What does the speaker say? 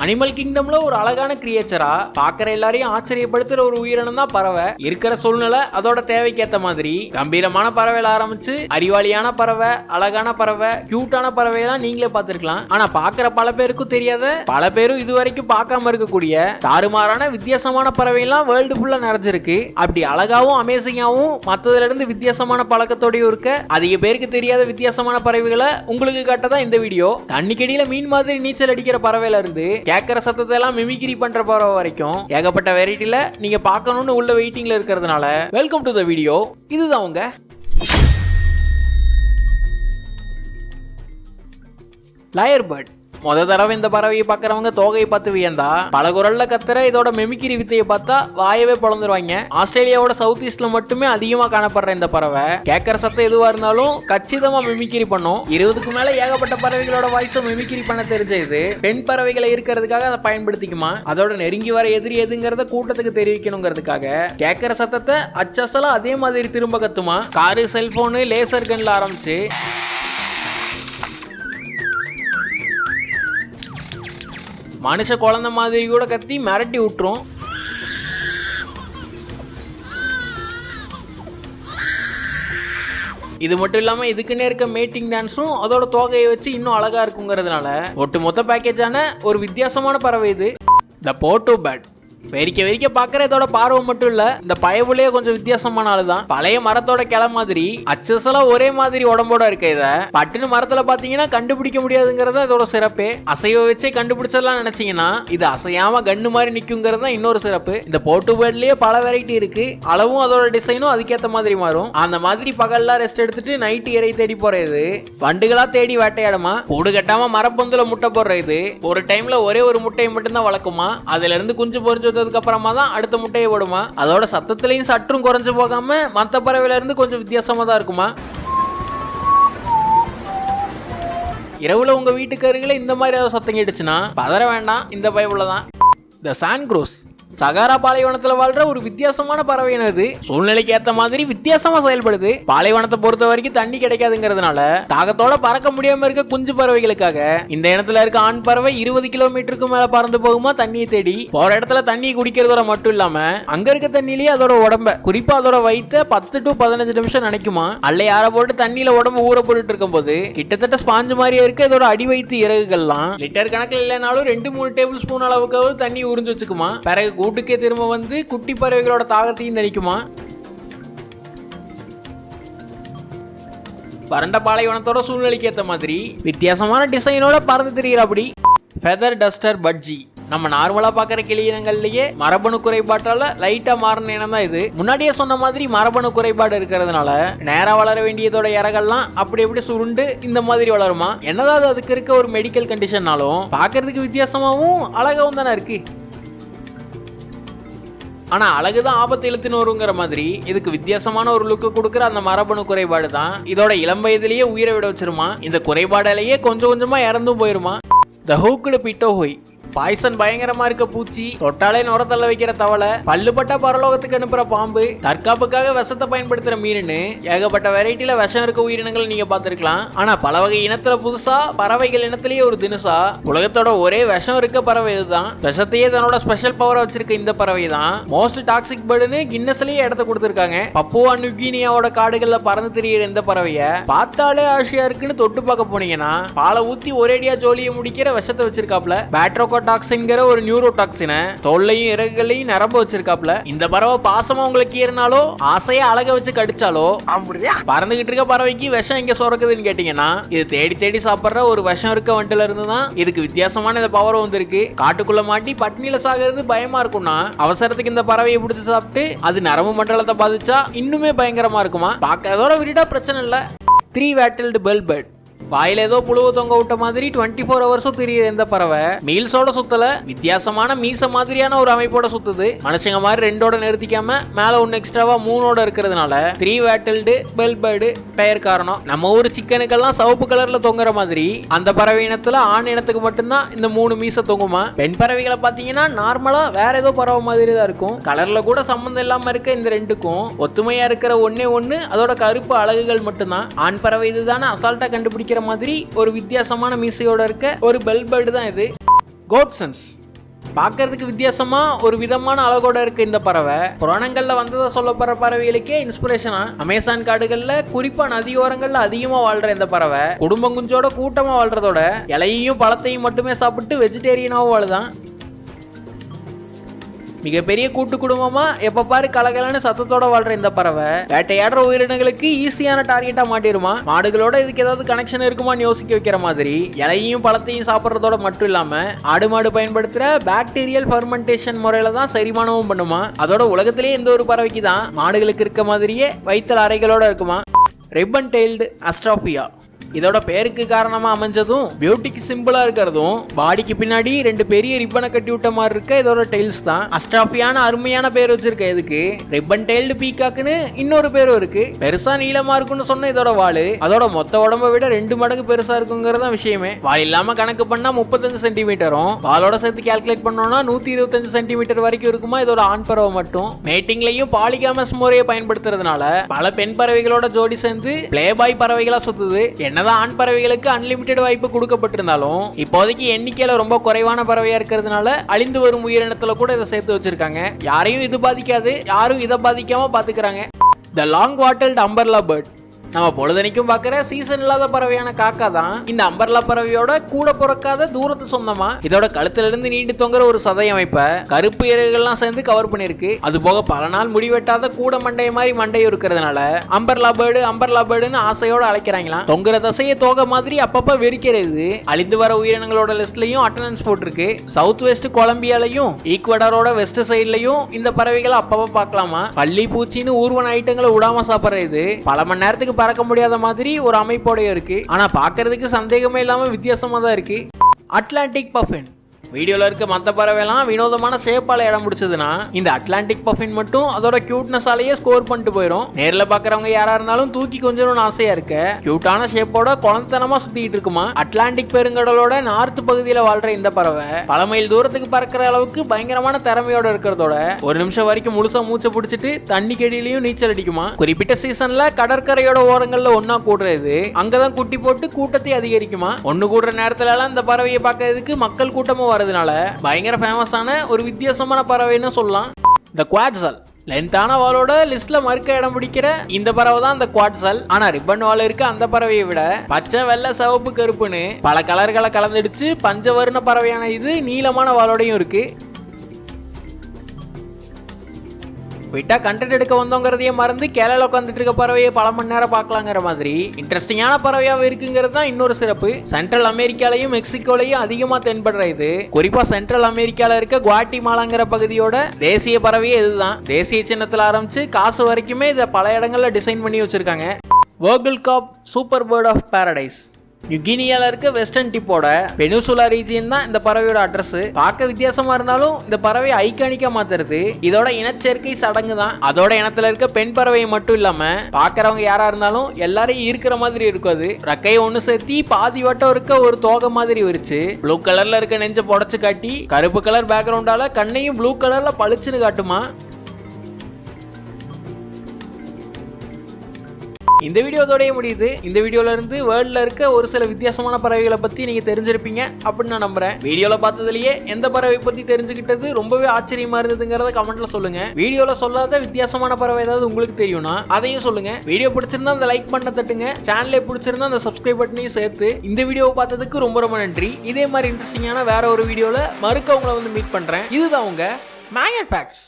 Animal கிங்டம்ல ஒரு அழகான கிரியேச்சரா பாக்குற எல்லாரையும் ஆச்சரியப்படுத்துற ஒரு உயிரினம் தான் பறவை. இருக்கிற சூழ்நிலை அதோட தேவைக்கேத்த மாதிரி கம்பீரமான பறவைல ஆரம்பிச்சு அறிவாளியான பறவை, அழகான பறவை, கியூட்டான பறவை எல்லாம் நீங்களே பார்த்திருக்கலாம். ஆனா பாக்குற பல பேருக்கும் தெரியாத, பல பேரும் இது வரைக்கும் பார்க்காம இருக்கக்கூடிய தாறுமாறான வித்தியாசமான பறவை எல்லாம் வேர்ல்டு ஃபுல்லா நிறைஞ்சிருக்கு. அப்படி அழகாவும் அமேசிங்காவும் மத்ததுல இருந்து வித்தியாசமான பழக்கத்தோடயும் இருக்க அதிக பேருக்கு தெரியாத வித்தியாசமான பறவைகளை உங்களுக்கு காட்டதான் இந்த வீடியோ. தண்ணிக்கடியில மீன் மாதிரி நீச்சல் அடிக்கிற பறவையில இருந்து கேட்கற சத்தத்தை எல்லாம் மிமிக்ரி பண்ற பறவை வரைக்கும் ஏகப்பட்ட வெரைட்டில நீங்க பார்க்கணும்னு உள்ள வெயிட்டிங்ல இருக்கிறதுனால வெல்கம் டு த வீடியோ. இதுதான் உங்க லயர் பேர்ட். முத தடவை இந்த பறவையை பார்க்கறவங்க தோகையை பார்த்து வியந்தா பல குரல்ல கத்துற இதோட மெமிக்கிரி வித்தையை பார்த்தா வாயவே பொழந்துருவாங்க. ஆஸ்திரேலியாவோட சவுத் ஈஸ்ட்ல மட்டுமே அதிகமா காணப்படுற இந்த பறவை கேட்கற சத்தம் எதுவா இருந்தாலும் கச்சிதமா மெமிக்கிரி பண்ணும். 20க்கு மேல ஏகப்பட்ட பறவைகளோட வாய்ஸை மெமிக்கிரி பண்ண தெரிஞ்ச இது பெண் பறவைகளை இருக்கிறதுக்காக அதை பயன்படுத்திக்குமா. அதோட நெருங்கி வர எதிரி எதுங்கிறத கூட்டத்துக்கு தெரிவிக்கணுங்கிறதுக்காக கேட்கற சத்தத்தை அச்சசலா அதே மாதிரி திரும்ப கத்துமா. காரு, செல்போனு, லேசர் கன்ல ஆரம்பிச்சு மனுஷ குழந்தை மாதிரி கூட கத்தி மிரட்டி விட்டுரும். இது மட்டும் இல்லாம இதுக்குன்னே இருக்க மேட்டிங் டான்ஸும் அதோட தோகையை வச்சு இன்னும் அழகா இருக்குங்கிறதுனால ஒட்டு மொத்த பேக்கேஜான ஒரு வித்தியாசமான பறவை இது த போட்டோ பேர்ட். வெறிக்க பாக்குற இதோட பார்வை மட்டும் இல்ல, இந்த பயவுலயே கொஞ்சம் வித்தியாசமான ஆளுதான். பழைய மரத்தோட கிளை மாதிரி அச்சசலா ஒரே மாதிரி உடம்போட இருக்க இத பட்டுன்னு மரத்துல பாத்தீங்கன்னா கண்டுபிடிக்க முடியாதுங்கிறத இதோட சிறப்பு. அசைவ வச்சே கண்டுபிடிச்சலாம் நினைச்சீங்கன்னா இது அசையாம கண்ணு மாதிரி நிக்குங்கிறது தான் இன்னொரு சிறப்பு. இந்த போட்டோ பேர்ட்லயே பல வெரைட்டி இருக்கு. அளவும் அதோட டிசைனும் அதுக்கேத்த மாதிரி மாறும். அந்த மாதிரி பகல்லாம் ரெஸ்ட் எடுத்துட்டு நைட்டு இறை தேடி போறது, வண்டுகளா தேடி வேட்டையாடுமா, கூடு கட்டாம மரப்பொந்துல முட்டை போடுறது. ஒரு டைம்ல ஒரே ஒரு முட்டையை மட்டும் தான் வளர்க்குமா. அதுல இருந்து குஞ்சு பொறிஞ்சு அப்புறமா தான் அடுத்த முட்டையை போடுமா. அதோட சத்தத்திலையும் சற்றும் குறைஞ்சு போகாம மத்த பறவையில இருந்து கொஞ்சம் வித்தியாசமா தான் இருக்குமா. இரவுல உங்க வீட்டுக்கு அருகில இந்த மாதிரி ஏதாவது சத்தம் கேட்டுச்சுன்னா பதற வேண்டாம், இந்த பயவுல தான். த சாண்ட்க்ரோஸ் சகாரா பாலைவனத்துல வாழ்ற ஒரு வித்தியாசமான பறவை இனது. சூழ்நிலைக்கு ஏத்த மாதிரி வித்தியாசமா செயல்படுது. பாலைவனத்தை பொறுத்த வரைக்கும் தண்ணி கிடைக்காதுங்கிறதுனால தாகத்தோட பறக்க முடியாம இருக்க குஞ்சு பறவைகளுக்காக இந்த இடத்துல இருக்க ஆண் பறவை 20 கிலோமீட்டருக்கு மேல பறந்து போகுமா தண்ணியை தேடி. போற இடத்துல தண்ணி குடிக்கிறதோட மட்டும் இல்லாம அங்க இருக்க தண்ணியிலேயே அதோட உடம்ப, குறிப்பா அதோட வயிற்ற 10 to 15 நிமிஷம் நினைக்குமா. அல்ல யார போட்டு தண்ணியில உடம்பு ஊற போட்டுட்டு இருக்கும் போது கிட்டத்தட்ட ஸ்பாஞ்சு மாதிரியே இருக்க இதோட அடி வயிற்று இறகுகள்லாம் லிட்டர் கணக்கில் இல்லைனாலும் 2-3 டேபிள் ஸ்பூன் அளவுக்கு தண்ணி உறிஞ்சு வச்சுக்குமா. பிறகு கூட்டுக்கே திரும்ப வந்து குட்டி பறவைகளோட தாகத்தையும் தணிக்குமா. வறண்ட பாலைவனத்தோட சூழ்நிலைக்கு ஏத்த மாதிரி வித்தியாசமான டிசைனோட பறந்து தெரியுற அப்படி ஃபெதர் டஸ்டர் பட்ஜி. நம்ம நார்மலா பாக்குற கிளி இனங்கள்லயே மரபணு குறைபாட்டால லைட்டா மாறின இனம் தான் இது. முன்னாடியே சொன்ன மாதிரி மரபணு குறைபாடு இருக்கிறதுனால நேரா வளர வேண்டியதோட இறகெல்லாம் அப்படி எப்படி சுருண்டு இந்த மாதிரி வளருமா. என்னதான் அதுக்கு இருக்க ஒரு மெடிக்கல் கண்டிஷன்னாலும் பாக்குறதுக்கு வித்தியாசமாவும் அழகாவும் தானே இருக்கு. ஆனா அழகுதான் ஆபத்து இழுத்துன்னு வருங்கிற மாதிரி இதுக்கு வித்தியாசமான ஒரு லுக்கு கொடுக்குற அந்த மரபணு குறைபாடு தான் இதோட இளம் வயதிலேயே உயிரை விட வச்சிருமா. இந்த குறைபாடாலேயே கொஞ்சம் கொஞ்சமா இறந்தும் போயிருமா. த ஹூக்டு பிட்டோஹோய் பாய்சன் பயங்கரமா இருக்க பூச்சி, தொட்டாலே நுரத்தள்ள வைக்கிற தவளை, பல்லுபட்டா பரலோகத்துக்கு அனுப்புற பாம்பு, தற்காப்புக்காக விஷத்தை பயன்படுத்துற மீன், ஏகப்பட்ட வெரைட்டில விஷம் இருக்க உயிரினங்கள் நீங்க பாத்துருக்கலாம். ஆனா பல வகை இனத்துல புதுசா பறவைகள் இனத்திலேயே ஒரு தினுசா உலகத்தோட ஒரே விஷம் இருக்க பறவை இதுதான். விஷத்தையே தன்னோட ஸ்பெஷல் பவரை வச்சிருக்க இந்த பறவை தான் மோஸ்ட் டாக்ஸிக் பேர்டுன்னு கின்னஸ்லயே இடத்த கொடுத்திருக்காங்க. பப்புவா நியூகினியாவோட காடுகள்ல பறந்து திரியிற இந்த பறவைய பார்த்தாலே ஆசையா இருக்குன்னு தொட்டு பார்க்க போனீங்கன்னா பாலை ஊத்தி ஒரேடியா ஜோலியை முடிக்கிற விஷத்தை வச்சிருக்காப்ல. பேட்ரோகோ டாக்ஸின்கிற ஒரு நியூரோடாக்சினை தோல்லையும் இறகுகளையும் நிரம்ப வச்சிருக்காப்ல. இந்த பறவை பாசமா உங்களுக்கு ஏறினாலோ ஆசையா அழக வச்சு கடிச்சாலோ பறந்துகிட்டு இருக்க பறவைக்கு விஷம் எங்க சுரக்குதுன்னு கேட்டீங்கன்னா இது தேடி தேடி சாப்பிடுற ஒரு விஷம் இருக்க வண்டுல இருந்து தான் இதுக்கு வித்தியாசமான இந்த பவர் வந்திருக்கு. காட்டுக்குள்ள மாட்டி பட்னியில சாகிறது பயமா இருக்கும்னா அவசரத்துக்கு இந்த பறவையை பிடிச்சு சாப்பிட்டு அது நரம்பு மண்டலத்தை பாதிச்சா இன்னுமே பயங்கரமா இருக்குமா. பார்க்கறதோட விட்டுட்டா பிரச்சனை இல்ல. 3 வேட்டில்டு பெல் பேர்ட். வாயில ஏதோ புழுவ தொங்க விட்ட மாதிரி 24 ஹவர்ஸும் தெரியுது இந்த பறவை. மீல்ஸோட சுத்தல, வித்தியாசமான மீச மாதிரியான ஒரு அமைப்போட சுத்துது. மனுஷங்க மாதிரி 2ஓட நிறுத்திக்காம மேல ஒன்னு எக்ஸ்ட்ராவா 3ஓட இருக்கிறதுனால 3 வேட்டில்டு பெல் பேர்டு பெயர் காரணம். நம்ம ஊர் சிக்கனுக்கெல்லாம் சிவப்பு கலர்ல தொங்குற மாதிரி அந்த பறவை இனத்துல ஆண் இனத்துக்கு மட்டும்தான் இந்த 3 மீச தொங்குமா. பெண் பறவைகளை பாத்தீங்கன்னா நார்மலா வேற ஏதோ பறவை மாதிரி தான் இருக்கும். கலர்ல கூட சம்பந்தம் இல்லாம இருக்க இந்த ரெண்டுக்கும் ஒத்துமையா இருக்கிற ஒன்னே ஒண்ணு அதோட கருப்பு அழகுகள் மட்டும்தான். ஆண் பறவை இதுதானே அசால்ட்டா கண்டுபிடிக்கிற மாதிரி ஒரு வித்தியாசமான மீசையோட இருக்க ஒரு பெல் பேர்டு தான் இது. கோட்சன்ஸ். பார்க்கறதுக்கு வித்தியாசமா ஒரு விதமான அழகோட இருக்கு இந்த பறவை. புராணங்கள்ல வந்ததா சொல்லப்படுற பறவைகளுக்கே இன்ஸ்பிரேஷனா அமேசான் காடுகள்ல குறிப்பா நதியோரங்கள்ல அதிகமா வாழ்ற இந்த பறவை குடும்பம் குஞ்சோட கூட்டமா வாழ்றதோட இலையையும் பழத்தையும் மட்டுமே சாப்பிட்டு வெஜிடேரியனாவும் வாழுதான். மிகப்பெரிய கூட்டு குடும்பமா எப்ப பாரு கலகலன்னு சத்தத்தோட வாழ்ற இந்த பறவை வேட்டையாடுற உயிரினங்களுக்கு ஈஸியான டார்கெட்டா மாட்டிருமா. மாடுகளோட இதுக்கு ஏதாவது கனெக்ஷன் இருக்குமான்னு யோசிக்க வைக்கிற மாதிரி இலையையும் பழத்தையும் சாப்பிட்றதோட மட்டும் இல்லாம ஆடு மாடு பயன்படுத்துற பாக்டீரியல் ஃபெர்மெண்டேஷன் முறையில தான் செரிமானமும் பண்ணுமா. அதோட உலகத்திலேயே இந்த ஒரு பறவைக்கு தான் மாடுகளுக்கு இருக்க மாதிரியே வயிற்றல் அறைகளோட இருக்குமா. Ribbon tailed astrapia. இதோட பேருக்கு காரணமா அமைஞ்சதும் பியூட்டிக்கு சிம்பிளா இருக்கிறதும் பாடிக்கு பின்னாடி 2 பெரிய ரிப்பனை கட்டி விட்ட மாதிரி இருக்க இதோட டெயில்ஸ் தான். அஸ்ட்ராஃபியான அருமையான பேர் வச்சிருக்க இதுக்கு ரிப்பன் டெயில்டு பீகாக்னு இன்னொரு பேரும் இருக்கு. பெருசா நீளமா இருக்குன்னு சொன்ன இதோட வால் அதோட மொத்த உடம்பை விட 2 மடங்கு பெருசா இருக்குங்கிறதா விஷயமே. வால் இல்லாம கணக்கு பண்ணா 35 சென்டிமீட்டரும் வாலோட சேர்த்து கால்குலேட் பண்ணோம்னா 125 சென்டிமீட்டர் வரைக்கும் இருக்குமா இதோட ஆண் பறவை மட்டும். மேட்டிங்லயும் பாலிகாமஸ் முறையை பயன்படுத்துறதுனால பல பெண் பறவைகளோட ஜோடி சேர்ந்து பிளே பாய் பறவைகளா சுத்துது. என்னதான் ஆண் பறவைகளுக்கு அன்லிமிட்டெட் வாய்ப்பு கொடுக்கப்பட்டிருந்தாலும் இப்போதைக்கு எண்ணிக்கையில ரொம்ப குறைவான பறவையா இருக்கிறதுனால அழிந்து வரும் உயிரினத்துல கூட இதை சேர்த்து வச்சிருக்காங்க. யாரையும் இது பாதிக்காது, யாரும் இதை பாதிக்காம பாத்துக்கிறாங்க. The long wattled umbrella bird. நம்ம பொழுதனைக்கும் பார்க்குற சீசன் இல்லாத பறவையான காக்கா தான் இந்த அம்பர்லா பறவையோட கூட பிறக்காத தூரத்து சொந்தமா. இதோட கழுத்துல இருந்து நீண்டு தொங்குற ஒரு சதை அமைப்பை கருப்பு இறகுகள்லாம் சேர்ந்து கவர் பண்ணிருக்கு. அது போக பல நாள் முடிவெட்டாத கூட மண்டைய மாதிரி மண்டையும் இருக்கிறதுனால அம்பர்லா பேர்டுன்னு ஆசையோட அழைக்கிறாங்களாம். தொங்குற தசையை தோகை மாதிரி அப்பப்ப வெறிக்கிறது அழிந்து வர உயிரினங்களோட லிஸ்ட்லயும் அட்டண்டன்ஸ் போட்டிருக்கு. சவுத் வெஸ்ட் கொலம்பியாலையும் ஈக்குவடரோட வெஸ்ட் சைட்லயும் இந்த பறவைகளை அப்பப்ப பார்க்கலாமா. பள்ளி பூச்சின்னு ஊர்வன ஐட்டங்களை விடாம சாப்பிடுறது பல மணி நேரத்துக்கு பறக்க முடியாத மாதிரி ஒரு அமைப்போட இருக்கு. ஆனா பாக்குறதுக்கு சந்தேகமே இல்லாம வித்தியாசமா தான் இருக்கு. Atlantic puffin. வீடியோல இருக்க மற்ற பறவைலாம் வினோதமான ஷேப்பால இடம் பிடிச்சதுன்னா இந்த அட்லாண்டிக் பஃபின் மட்டும் அதோட கியூட்னஸாலேயே ஸ்கோர் பண்ணிட்டு போயிடும். நேர்ல பாக்குறவங்க யாரா இருந்தாலும் தூக்கி கொஞ்சணும்னு ஆசையா இருக்க கியூட்டான ஷேப்போட குழந்தனமா சுத்திட்டு இருக்குமா. அட்லாண்டிக் பெருங்கடலோட நார்த் பகுதியில வாழ்ற இந்த பறவை பல மைல் தூரத்துக்கு பறக்கிற அளவுக்கு பயங்கரமான திறமையோட இருக்கிறதோட 1 நிமிஷம் வரைக்கும் முழுசா மூச்சை பிடிச்சிட்டு தண்ணி கடியிலையும் நீச்சல் அடிக்குமா. குறிப்பிட்ட சீசன்ல கடற்கரையோட ஓரங்கள்ல ஒன்னா கூடுறது அங்கதான் குட்டி போட்டு கூட்டத்தை அதிகரிக்குமா. ஒண்ணு கூடுற நேரத்துல எல்லாம் இந்த பறவையை பார்க்கறதுக்கு மக்கள் கூட்டமும் வரதுனால பயங்கர ஃபேமஸான ஒரு வித்தியாசமான பறவைன்னு சொல்லலாம். த குவாட்ஸல். லென்த்தான வாலோட லிஸ்ட்ல மறுக்க இடம் பிடிக்கிற இந்த பறவை தான் இந்த குவாட்ஸல். ஆனா ரிப்பன் வால் இருக்க அந்த பறவையை விட பச்சை வெள்ளை சிவப்பு கருப்புன்னு பல கலர்களை கலந்துடுச்சு பஞ்சவர்ண பறவையான இது நீளமான வாலோடையும் இருக்கு. விட்டா கண்டென்ட் எடுக்க வந்தோங்கிறதையே மறந்து கேரளா உட்காந்துட்டு இருக்க பறவையை பல மணி நேரம் பார்க்கலாங்கிற மாதிரி இன்ட்ரெஸ்டிங்கான பறவையாக இருக்குங்கிறது தான் இன்னொரு சிறப்பு. சென்ட்ரல் அமெரிக்காலையும் மெக்சிகோலையும் அதிகமாக தென்படுற இது குறிப்பா சென்ட்ரல் அமெரிக்கால இருக்க குவாட்டிமாலாங்கிற பகுதியோட தேசிய பறவையே இதுதான். தேசிய சின்னத்தில் ஆரம்பிச்சு காசு வரைக்குமே இதை பல இடங்கள்ல டிசைன் பண்ணி வச்சிருக்காங்க. வர்கிள் காப் சூப்பர் பேர்ட் ஆஃப் பாரடைஸ். நியூகினியால இருக்க வெஸ்டர்ன் டிப்போட பெனிசுலா ரீஜியன் தான் இந்த பறவையோட அட்ரஸ். பார்க்க வித்தியாசமா இருந்தாலும் இந்த பறவை ஐகானிக்கா மாத்துறது இதோட இனச்சேர்க்கை சடங்கு தான். அதோட இனத்துல இருக்க பெண் பறவையை மட்டும் இல்லாம பாக்குறவங்க யாரா இருந்தாலும் எல்லாரையும் ஈர்க்கிற மாதிரி இருக்கும். அது ரெக்கையை ஒண்ணு சேர்த்தி பாதி வட்டம் இருக்க ஒரு தோகை மாதிரி விரிச்சு ப்ளூ கலர்ல இருக்க நெஞ்ச புடைச்சு காட்டி கருப்பு கலர் பேக்ரவுண்டால கண்ணையும் ப்ளூ கலர்ல பளிச்சுன்னு காட்டுமா. இந்த வீடியோ அதோடய முடியுது. இந்த வீடியோல இருந்து வேர்ல்ட்ல இருக்க ஒரு சில வித்தியாசமான பறவைகளை பத்தி நீங்க தெரிஞ்சிருப்பீங்க அப்படின்னு நான் நம்புறேன். வீடியோல பார்த்ததுலயே எந்த பறவை பத்தி தெரிஞ்சுக்கிட்டது ரொம்பவே ஆச்சரியமா இருந்ததுங்கிறத கமெண்ட்ல சொல்லுங்க. வீடியோல சொல்லாத வித்தியாசமான பறவை ஏதாவது உங்களுக்கு தெரியும்னா அதையும் சொல்லுங்க. வீடியோ பிடிச்சிருந்தா அந்த லைக் பண்ண தட்டுங்க. சேனலை பிடிச்சிருந்தா அந்த சப்ஸ்கிரைப் பட்டனையும் சேர்த்து இந்த வீடியோவை பார்த்ததுக்கு ரொம்ப ரொம்ப நன்றி. இதே மாதிரி இன்ட்ரெஸ்டிங்கான வேற ஒரு வீடியோல மறுக்க உங்களை வந்து மீட் பண்றேன். இதுதான் உங்க மேகட் ஃபேக்ட்ஸ்.